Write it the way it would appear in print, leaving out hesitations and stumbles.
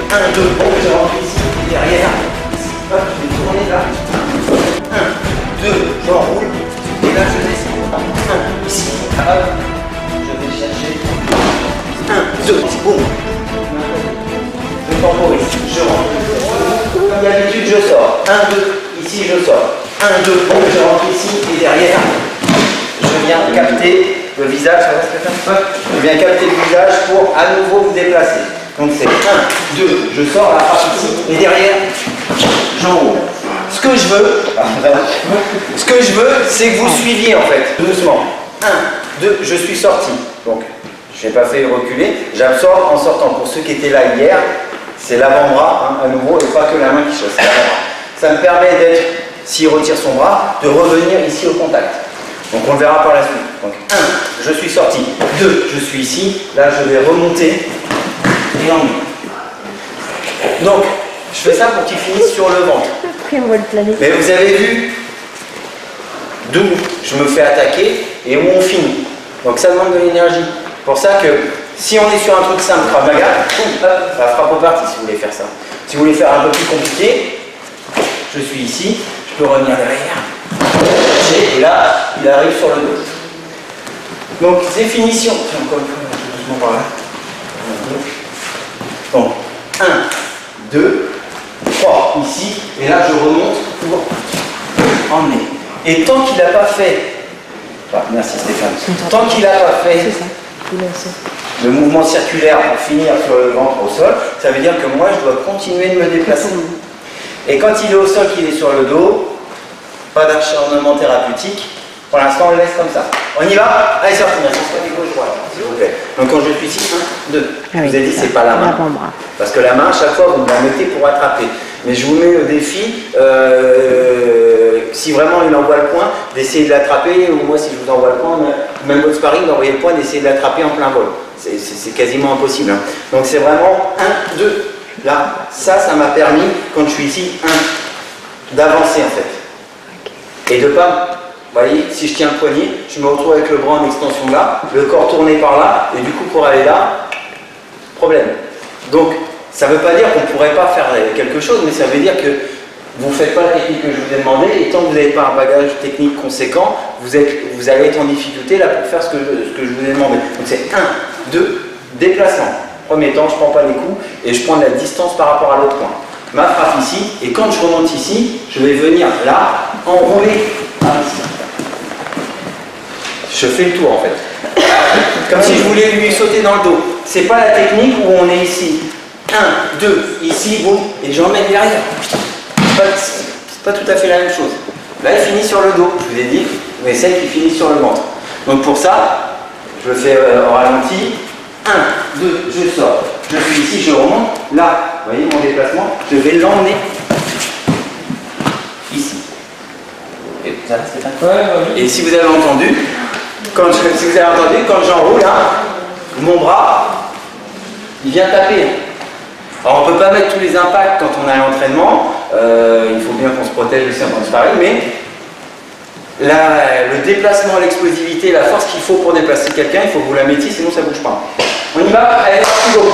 1, 2, bon, je rentre ici, derrière. Hop, je vais tourner là. 1, 2, j'enroule. Et là, je descends. 1, ici. Hop, je vais chercher. 1, 2, boum. Je temporise, je rentre. Comme d'habitude, je sors. 1, 2, ici, je sors. 1, 2, bon, je rentre ici et derrière. Je viens capter le visage. Je viens capter le visage pour à nouveau vous déplacer. Donc c'est 1, 2, je sors la frappe ici et derrière, j'enroule. Ce que je veux, c'est que vous suiviez en fait, doucement. 1, 2, je suis sorti. Donc, je n'ai pas fait reculer, j'absorbe en sortant. Pour ceux qui étaient là hier, c'est l'avant-bras, hein, à nouveau, et pas que la main qui chasse. Ça me permet d'être, s'il retire son bras, de revenir ici au contact. Donc on le verra par la suite. Donc 1, je suis sorti. 2, je suis ici. Là, je vais remonter et emmener. Donc, je fais ça pour qu'il finisse sur le ventre. Mais vous avez vu d'où je me fais attaquer et où on finit. Donc ça demande de l'énergie. Pour ça que si on est sur un truc simple, Krav Maga, la frappe au parti si vous voulez faire ça. Si vous voulez faire un peu plus compliqué, je suis ici, je peux revenir derrière. Et là, il arrive sur le dos. Donc définition. Tiens, encore une fois, doucement par là. Donc 1, 2, 3 ici, et là je remonte pour emmener. Et tant qu'il n'a pas fait, merci Stéphane, tant qu'il n'a pas fait le mouvement circulaire pour finir sur le ventre au sol, ça veut dire que moi je dois continuer de me déplacer. Et quand il est au sol, qu'il est sur le dos, pas d'acharnement thérapeutique, pour l'instant on le laisse comme ça. On y va? Allez, sortez, merci, gauche-droite, s'il vous plaît. Donc quand je suis ici, 1, 2, je vous ai dit c'est pas la main. Parce que la main, à chaque fois, vous la mettez pour attraper. Mais je vous mets le défi, si vraiment il envoie le point, d'essayer de l'attraper, ou moi si je vous envoie le point, même votre sparring, d'envoyer le point, d'essayer de l'attraper en plein vol. C'est quasiment impossible. Hein. Donc c'est vraiment 1, 2. Là, ça m'a permis, quand je suis ici, 1, d'avancer en fait. Et de pas, vous voyez, si je tiens le poignet, je me retrouve avec le bras en extension là, le corps tourné par là, et du coup pour aller là, problème. Donc, ça ne veut pas dire qu'on ne pourrait pas faire quelque chose, mais ça veut dire que vous ne faites pas la technique que je vous ai demandé, et tant que vous n'avez pas un bagage technique conséquent, vous allez être en difficulté là pour faire ce que je vous ai demandé. Donc c'est 1, 2, déplacement. Premier temps, je ne prends pas les coups, et je prends de la distance par rapport à l'autre point. Ma frappe ici, et quand je remonte ici, je vais venir là, enrouler ici. Je fais le tour en fait. Comme si je voulais lui sauter dans le dos. C'est pas la technique où on est ici. 1, 2, ici, boum, et j'emmène derrière. C'est pas tout à fait la même chose. Là, il finit sur le dos. Je vous ai dit, mais celle qui finit sur le ventre. Donc pour ça, je le fais au ralenti. 1, 2, je sors. Je suis ici, je remonte. Là, vous voyez mon déplacement, je vais l'emmener ici. Et, ça, et si vous avez entendu, quand j'enroule, hein, mon bras, il vient taper. Alors on ne peut pas mettre tous les impacts quand on a l'entraînement, il faut bien qu'on se protège aussi en tant que sparring, mais le déplacement, l'explosivité, la force qu'il faut pour déplacer quelqu'un, il faut que vous la mettiez, sinon ça ne bouge pas. On y va? Allez, parti, go!